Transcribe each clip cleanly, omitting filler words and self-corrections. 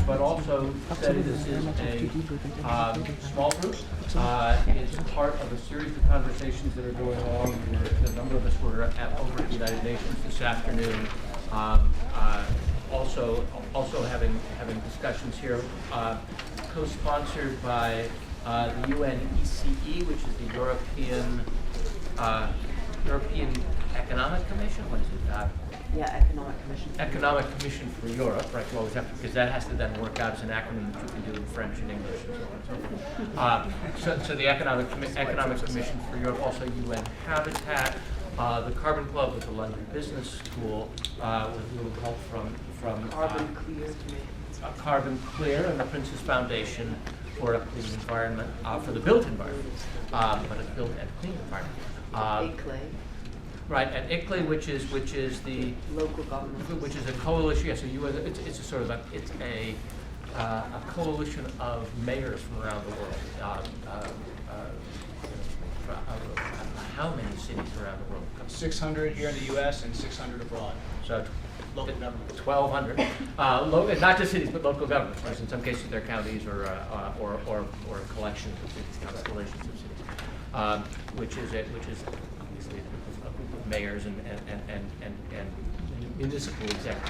but also say this is a small group. It's part of a series of conversations that are going on. A number of us were over at the United Nations this afternoon. Also having discussions here, co-sponsored by the UNECE, which is the European Economic Commission. What is it? Economic Commission. Economic Commission for Europe, right? You always have to, because that has to then work out as an acronym that you can do in French and English and so on and so forth. So the Economic Commission for Europe, also UN Habitat, the Carbon Club with the London Business School, with a little help from Carbon Clear and the Princess Foundation for a clean environment, for the built environment, but a built and clean environment. ICLE. Right, and ICLE, which is the local government, which is a coalition. Yes, it's a sort of a coalition of mayors from around the world. How many cities around the world? 600 here in the U.S. and 600 abroad. So local government. 1,200. Not just cities, but local governments. Right? In some cases, they're counties or collections of cities, constellations of cities, which is obviously a group of mayors and municipal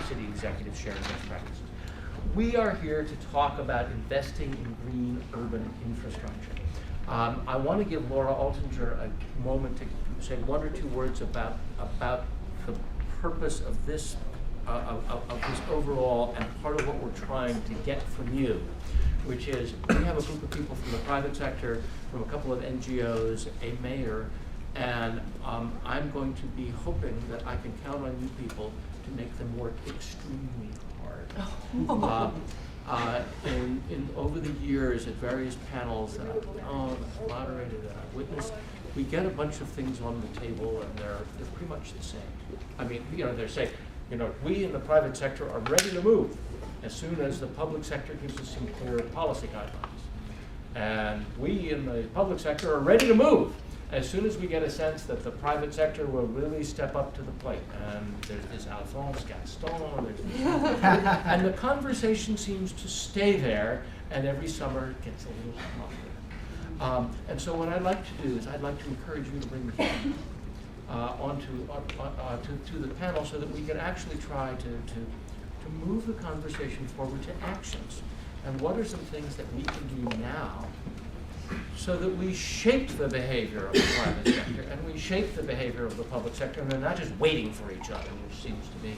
city executives sharing best practices. We are here to talk about investing in green urban infrastructure. I want to give Laura Altinger a moment to say one or two words about the purpose of this overall and part of what we're trying to get from you, which is we have a group of people from the private sector, from a couple of NGOs, a mayor, and I'm going to be hoping that I can count on you people to make them work extremely hard. Over the years at various panels that I've been on, I've moderated, and I've witnessed, we get a bunch of things on the table and they're pretty much the same. I mean, they're saying, we in the private sector are ready to move as soon as the public sector gives us some clear policy guidelines. And we in the public sector are ready to move as soon as we get a sense that the private sector will really step up to the plate. And there's this Alphonse Gaston, and the conversation seems to stay there, and every summer it gets a little smaller. And so what I'd like to do is I'd like to encourage you to bring the to the panel so that we can actually try to move the conversation forward to actions. And what are some things that we can do now so that we shape the behavior of the private sector and we shape the behavior of the public sector, and they're not just waiting for each other, which seems to be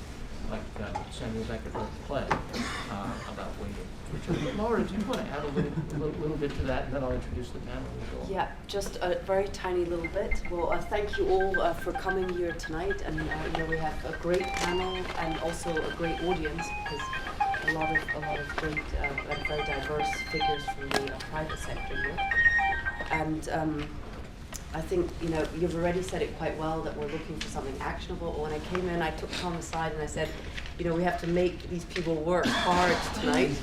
like Samuel Beckett wrote the play about waiting for each other. But Laura, do you want to add a little bit to that, and then I'll introduce the panel? Yeah, just a very tiny little bit. Well, thank you all for coming here tonight, and we have a great panel and also a great audience, because a lot of great and very diverse figures from the private sector here. And I think you've already said it quite well that we're looking for something actionable. When I came in, I took Tom aside and I said, we have to make these people work hard tonight.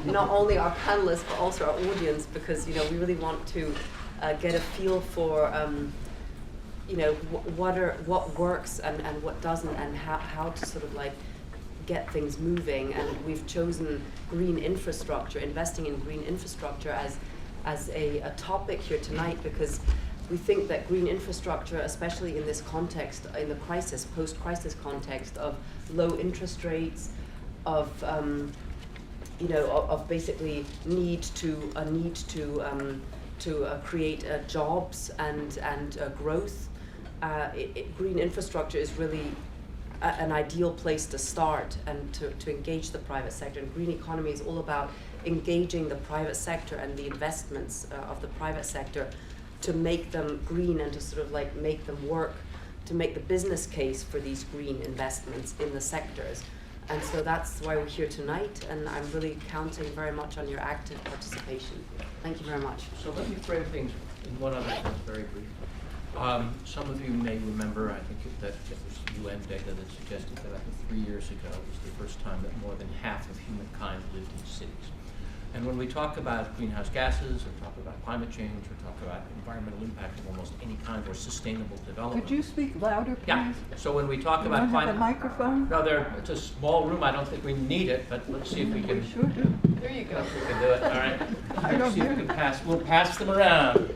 Not only our panelists but also our audience, because we really want to get a feel for what works and what doesn't, and how to sort of like get things moving. And we've chosen green infrastructure, investing in green infrastructure as a topic here tonight, because we think that green infrastructure, especially in this context, in the post-crisis context of low interest rates, of basically need to create jobs and growth, green infrastructure is really an ideal place to start and to engage the private sector. And green economy is all about engaging the private sector and the investments of the private sector to make them green and to sort of like make them work, to make the business case for these green investments in the sectors. And so that's why we're here tonight, and I'm really counting very much on your active participation. Thank you very much. So let me frame things in one other sense very briefly. Some of you may remember, I think that it was UN data that suggested that 3 years ago was the first time that more than half of humankind lived in cities. And when we talk about greenhouse gases, or talk about climate change, or talk about environmental impact of almost any kind, or sustainable development. Could you speak louder, please? Yeah, so when we talk You about don't have climate. a microphone? No, it's a small room, I don't think we need it, but let's see if we can. We sure do. There you go. If we can do it, all right. I don't See if we hear can we'll pass them around.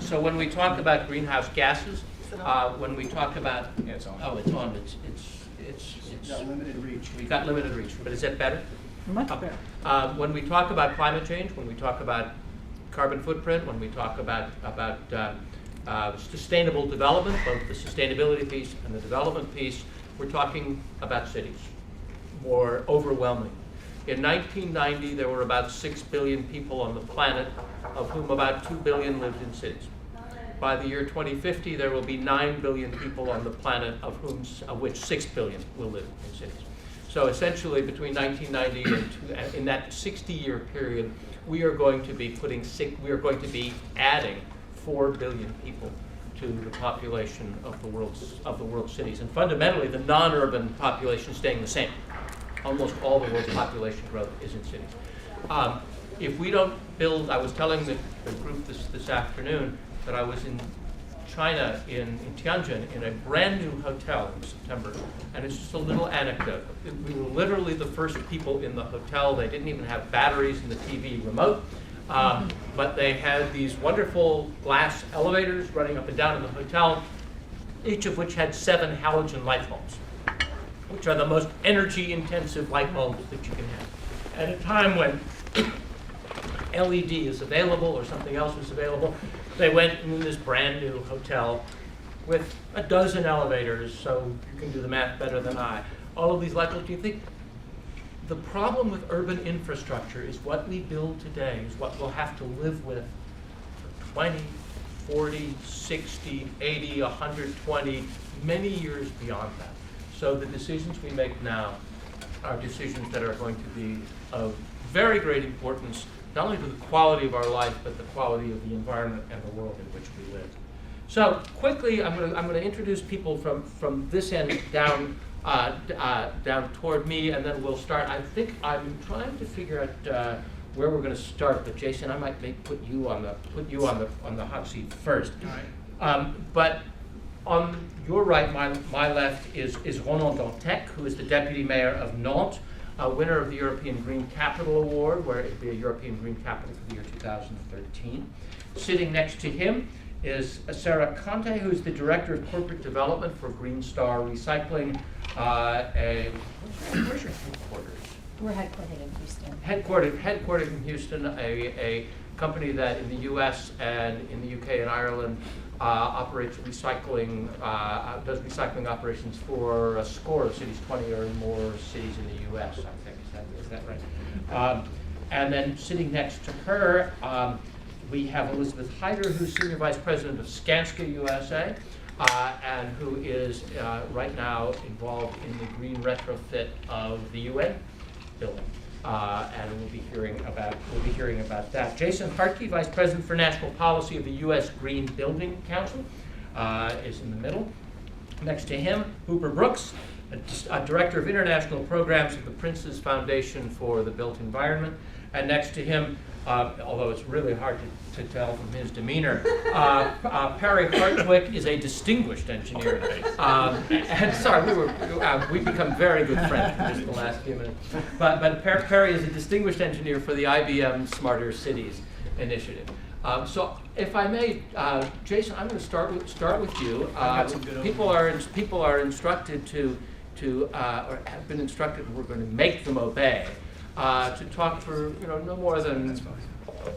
So when we talk about greenhouse gases, when we talk about. Yeah, it's on. Oh, it's on, it's. Got limited reach. We got limited reach, but is it better? Much better. When we talk about climate change, when we talk about carbon footprint, when we talk about sustainable development, both the sustainability piece and the development piece, we're talking about cities, more overwhelming. In 1990, there were about 6 billion people on the planet, of whom about 2 billion lived in cities. By the year 2050, there will be 9 billion people on the planet, of which 6 billion will live in cities. So essentially, between 1990 and in that 60-year period, we are going to be adding 4 billion people to the population of the world's cities, and fundamentally, the non-urban population staying the same. Almost all the world's population growth is in cities. If we don't build, I was telling the group this afternoon that I was in China, in Tianjin, in a brand new hotel in September, and it's just a little anecdote. We were literally the first people in the hotel. They didn't even have batteries in the TV remote, but they had these wonderful glass elevators running up and down in the hotel, each of which had 7 halogen light bulbs, which are the most energy-intensive light bulbs that you can have. At a time when LED is available or something else is available, they went in this brand new hotel with a dozen elevators, so you can do the math better than I. All of these light bulbs, do you think the problem with urban infrastructure is what we build today is what we'll have to live with for 20, 40, 60, 80, 120, many years beyond that. So the decisions we make now are decisions that are going to be of very great importance, not only to the quality of our life, but the quality of the environment and the world in which we live. So quickly, I'm going to introduce people from this end down toward me, and then we'll start. I think I'm trying to figure out where we're going to start, but Jason, I might put you on the hot seat first. All right. But on your right, my left is Ronan Dantec, who is the deputy mayor of Nantes, winner of the European Green Capital Award, where it would be a European Green Capital for the year 2013. Sitting next to him is Sarah Conte, who is the Director of Corporate Development for Green Star Recycling. Where's your headquarters? We're headquartered in Houston. Headquartered in Houston, a company that in the U.S. and in the U.K. and Ireland operates recycling, does recycling operations for a score of cities, 20 or more cities in the U.S., I think. Is that right? And then sitting next to her, we have Elizabeth Hyder, who's Senior Vice President of Skanska USA, and who is right now involved in the green retrofit of the UN building. And we'll be hearing about that. Jason Hartke, Vice President for National Policy of the U.S. Green Building Council, is in the middle. Next to him, Hooper Brooks, a Director of International Programs of the Prince's Foundation for the Built Environment. And next to him, although it's really hard to tell from his demeanor, Perry Hartwick is a distinguished engineer. And sorry, we've become very good friends in just the last few minutes. But Perry is a distinguished engineer for the IBM Smarter Cities initiative. So if I may, Jason, I'm going to start with you. People are instructed or have been instructed, we're going to make them obey. To talk for no more than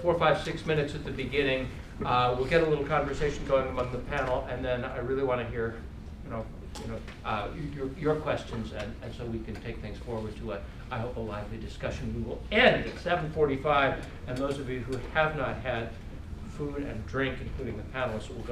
4, 5, 6 minutes at the beginning. We'll get a little conversation going among the panel, and then I really want to hear your questions, and so we can take things forward to I hope a lively discussion. We will end at 7:45, and those of you who have not had food and drink, including the panelists, will go